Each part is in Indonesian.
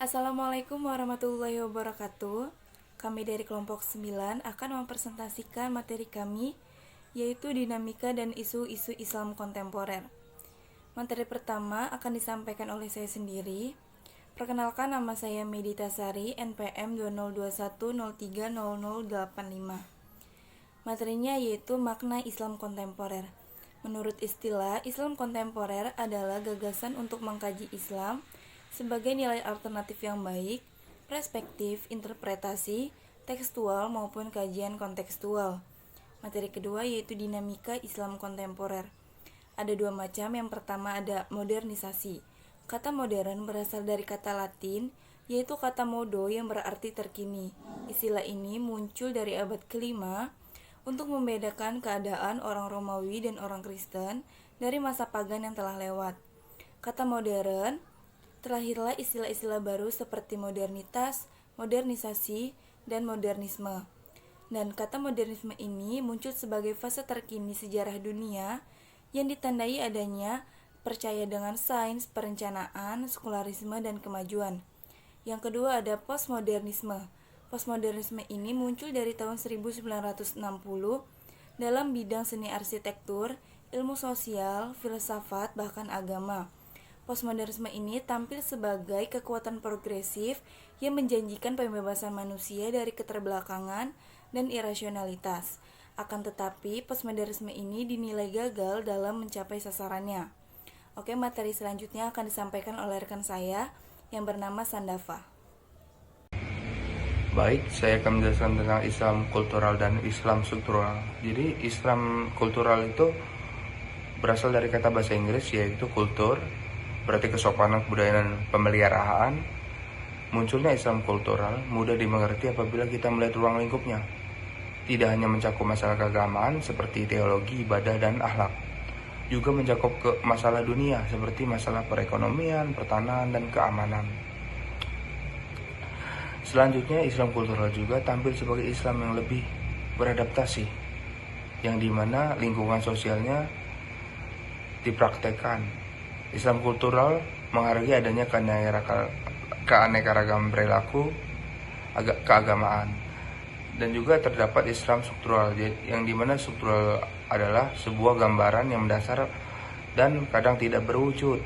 Assalamualaikum warahmatullahi wabarakatuh. Kami dari kelompok 9 akan mempresentasikan materi kami, yaitu dinamika dan isu-isu Islam kontemporer. Materi pertama akan disampaikan oleh saya sendiri. Perkenalkan, nama saya Medita Sari, NPM 2021030085. Materinya yaitu makna Islam kontemporer. Menurut istilah, Islam kontemporer adalah gagasan untuk mengkaji Islam sebagai nilai alternatif yang baik, perspektif, interpretasi, tekstual maupun kajian kontekstual. Materi kedua yaitu dinamika Islam kontemporer. Ada dua macam. Yang pertama ada modernisasi. Kata modern berasal dari kata Latin, yaitu kata modo yang berarti terkini. Istilah ini muncul dari abad kelima untuk membedakan keadaan orang Romawi dan orang Kristen dari masa pagan yang telah lewat. Kata modern, terlahirlah istilah-istilah baru seperti modernitas, modernisasi, dan modernisme. Dan kata modernisme ini muncul sebagai fase terkini sejarah dunia yang ditandai adanya percaya dengan sains, perencanaan, sekularisme, dan kemajuan. Yang kedua ada postmodernisme. Postmodernisme ini muncul dari tahun 1960 dalam bidang seni arsitektur, ilmu sosial, filsafat, bahkan agama. Postmodernisme ini tampil sebagai kekuatan progresif yang menjanjikan pembebasan manusia dari keterbelakangan dan irasionalitas. Akan tetapi, postmodernisme ini dinilai gagal dalam mencapai sasarannya. Oke, materi selanjutnya akan disampaikan oleh rekan saya yang bernama Sandafa. Baik, saya akan menjelaskan tentang Islam kultural dan Islam struktural. Jadi, Islam kultural itu berasal dari kata bahasa Inggris yaitu kultur, berarti kesopanan, kebudayaan, dan pemeliharaan. Munculnya Islam kultural mudah dimengerti apabila kita melihat ruang lingkupnya. Tidak hanya mencakup masalah keagamaan seperti teologi, ibadah, dan akhlak, juga mencakup ke masalah dunia seperti masalah perekonomian, pertanahan, dan keamanan. Selanjutnya, Islam kultural juga tampil sebagai Islam yang lebih beradaptasi, yang dimana lingkungan sosialnya dipraktekkan. Islam kultural menghargai adanya keanekaragaman perilaku keagamaan. Dan juga terdapat Islam struktural, yang dimana struktural adalah sebuah gambaran yang mendasar dan kadang tidak berwujud,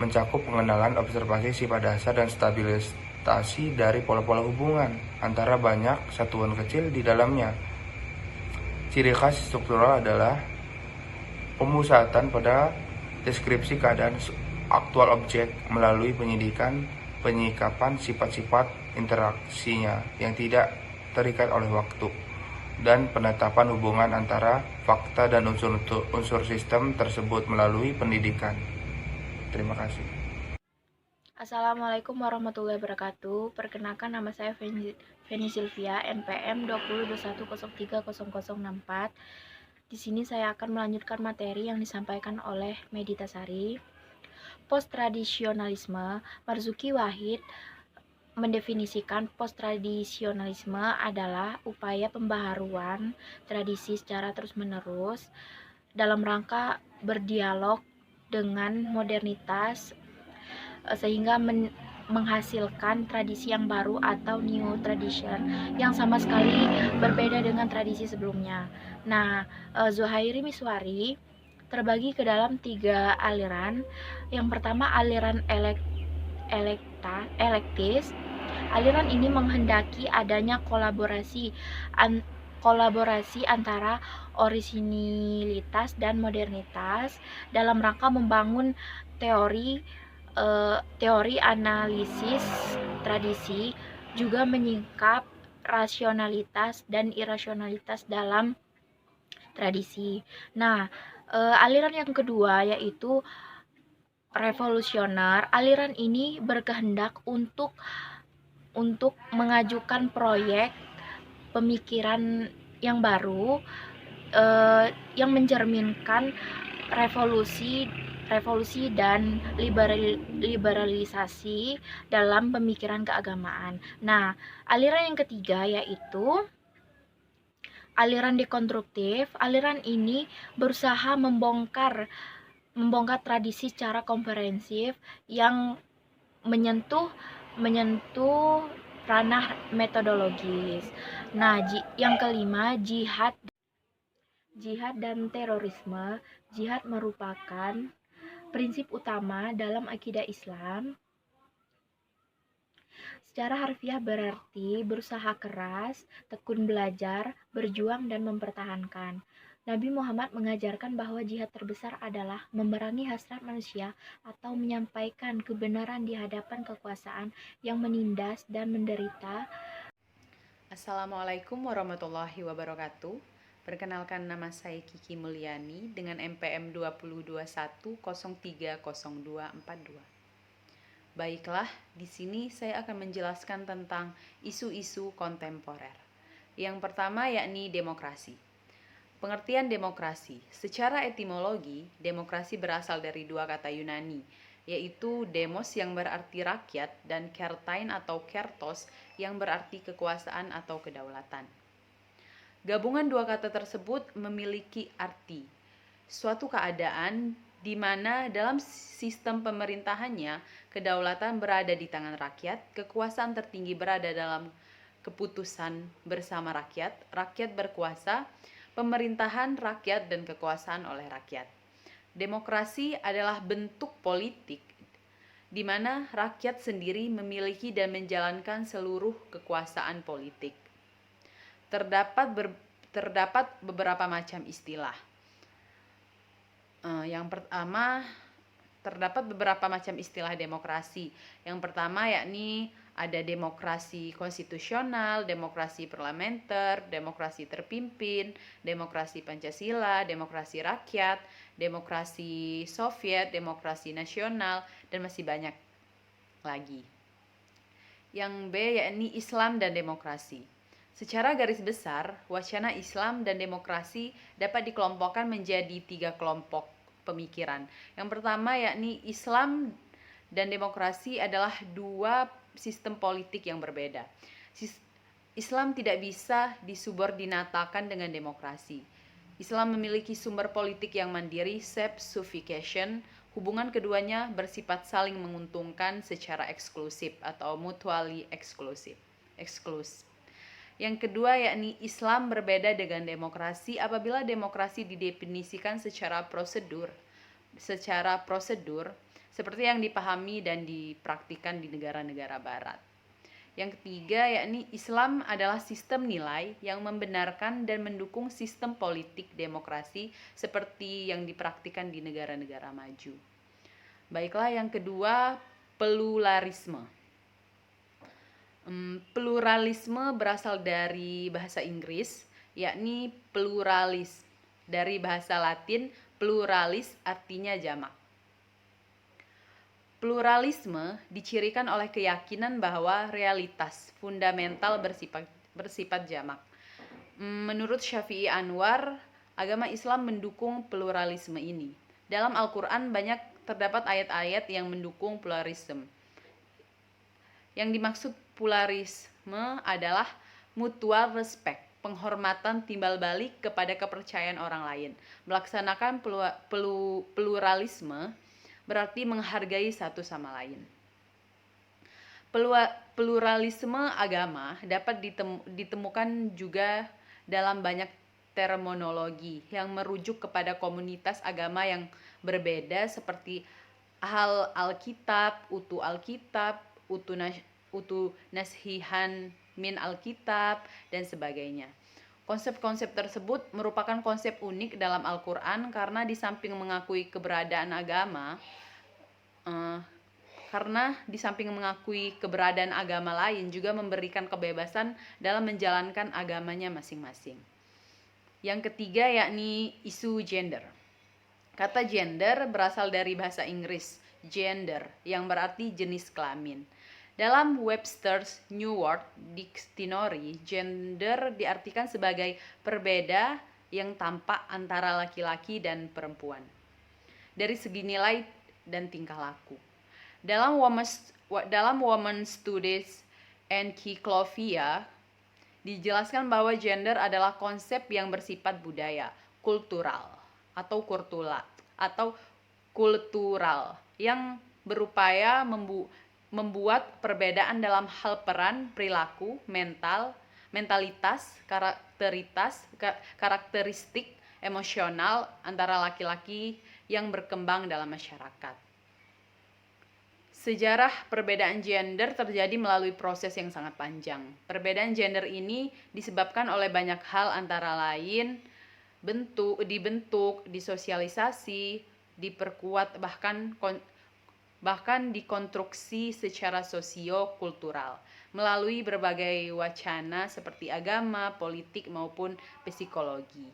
mencakup pengenalan observasi sifat dasar dan stabilitas dari pola-pola hubungan antara banyak satuan kecil di dalamnya. Ciri khas struktural adalah pemusatan pada deskripsi keadaan aktual objek melalui penyikapan sifat-sifat interaksinya yang tidak terikat oleh waktu, dan penetapan hubungan antara fakta dan unsur sistem tersebut melalui pendidikan. Terima kasih. Assalamualaikum warahmatullahi wabarakatuh. Perkenalkan, nama saya Feni Sylvia, NPM 2021030064. Di sini saya akan melanjutkan materi yang disampaikan oleh Medita Sari. Post-tradisionalisme. Marzuki Wahid mendefinisikan post-tradisionalisme adalah upaya pembaharuan tradisi secara terus-menerus dalam rangka berdialog dengan modernitas sehingga menghasilkan tradisi yang baru atau new tradition yang sama sekali berbeda dengan tradisi sebelumnya. Nah, Zuhairi Miswari terbagi ke dalam 3 aliran. Yang pertama aliran elektis. Aliran ini menghendaki adanya kolaborasi antara orisinilitas dan modernitas dalam rangka membangun teori analisis tradisi, juga menyingkap rasionalitas dan irasionalitas dalam tradisi. Nah, aliran yang kedua yaitu revolusioner. Aliran ini berkehendak untuk mengajukan proyek pemikiran yang baru yang mencerminkan revolusi dan liberalisasi dalam pemikiran keagamaan. Nah, aliran yang ketiga yaitu aliran dekonstruktif. Aliran ini berusaha membongkar tradisi secara komprehensif yang menyentuh menyentuh ranah metodologis. Nah, yang kelima, jihad dan terorisme. Jihad merupakan prinsip utama dalam akidah Islam. Secara harfiah berarti berusaha keras, tekun belajar, berjuang, dan mempertahankan. Nabi Muhammad mengajarkan bahwa jihad terbesar adalah memerangi hasrat manusia atau menyampaikan kebenaran di hadapan kekuasaan yang menindas dan menderita. Assalamualaikum warahmatullahi wabarakatuh. Perkenalkan, nama saya Kiki Mulyani dengan NPM 2021030242. Baiklah, di sini saya akan menjelaskan tentang isu-isu kontemporer. Yang pertama yakni demokrasi. Pengertian demokrasi. Secara etimologi, demokrasi berasal dari dua kata Yunani, yaitu demos yang berarti rakyat dan kertain atau kertos yang berarti kekuasaan atau kedaulatan. Gabungan dua kata tersebut memiliki arti suatu keadaan di mana dalam sistem pemerintahannya kedaulatan berada di tangan rakyat, kekuasaan tertinggi berada dalam keputusan bersama rakyat, rakyat berkuasa, pemerintahan rakyat dan kekuasaan oleh rakyat. Demokrasi adalah bentuk politik di mana rakyat sendiri memiliki dan menjalankan seluruh kekuasaan politik. Terdapat beberapa macam istilah. Yang pertama, terdapat beberapa macam istilah demokrasi. Yang pertama yakni ada demokrasi konstitusional, demokrasi parlementer, demokrasi terpimpin, demokrasi Pancasila, demokrasi rakyat, demokrasi Soviet, demokrasi nasional, dan masih banyak lagi. Yang B yakni Islam dan demokrasi. Secara garis besar, wacana Islam dan demokrasi dapat dikelompokkan menjadi 3 kelompok pemikiran. Yang pertama yakni Islam dan demokrasi adalah dua sistem politik yang berbeda. Islam tidak bisa disubordinatakan dengan demokrasi. Islam memiliki sumber politik yang mandiri, self-sufficient. Hubungan keduanya bersifat saling menguntungkan secara eksklusif atau mutually exclusive. Yang kedua yakni Islam berbeda dengan demokrasi apabila demokrasi didefinisikan secara prosedur seperti yang dipahami dan dipraktikkan di negara-negara barat. Yang ketiga yakni Islam adalah sistem nilai yang membenarkan dan mendukung sistem politik demokrasi seperti yang dipraktikkan di negara-negara maju. Baiklah, yang kedua, pluralisme. Pluralisme berasal dari bahasa Inggris, yakni pluralis. Dari bahasa Latin, pluralis artinya jamak. Pluralisme dicirikan oleh keyakinan bahwa realitas fundamental bersifat jamak. Menurut Syafi'i Anwar, agama Islam mendukung pluralisme ini. Dalam Al-Quran banyak terdapat ayat-ayat yang mendukung pluralisme. Yang dimaksud pluralisme adalah mutual respect, penghormatan timbal balik kepada kepercayaan orang lain. Melaksanakan pluralisme berarti menghargai satu sama lain. Pluralisme agama dapat ditemukan juga dalam banyak terminologi yang merujuk kepada komunitas agama yang berbeda seperti Alkitab, Alkitab, utu nasihan min Alkitab, dan sebagainya. Konsep-konsep tersebut merupakan konsep unik dalam Al-Quran karena di samping mengakui keberadaan agama lain juga memberikan kebebasan dalam menjalankan agamanya masing-masing. Yang ketiga yakni isu gender. Kata gender berasal dari bahasa Inggris gender yang berarti jenis kelamin. Dalam Webster's New World Dictionary, gender diartikan sebagai perbeda yang tampak antara laki-laki dan perempuan dari segi nilai dan tingkah laku. Dalam Women's Studies Encyclopedia dijelaskan bahwa gender adalah konsep yang bersifat budaya, kultural kultural yang berupaya membuat perbedaan dalam hal peran, perilaku, mentalitas, karakteristik emosional antara laki-laki yang berkembang dalam masyarakat. Sejarah perbedaan gender terjadi melalui proses yang sangat panjang. Perbedaan gender ini disebabkan oleh banyak hal antara lain dibentuk, disosialisasi, diperkuat, bahkan dikonstruksi secara sosio-kultural melalui berbagai wacana seperti agama, politik, maupun psikologi.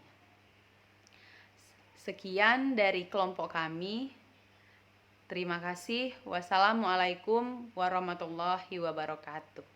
Sekian dari kelompok kami. Terima kasih. Wassalamualaikum warahmatullahi wabarakatuh.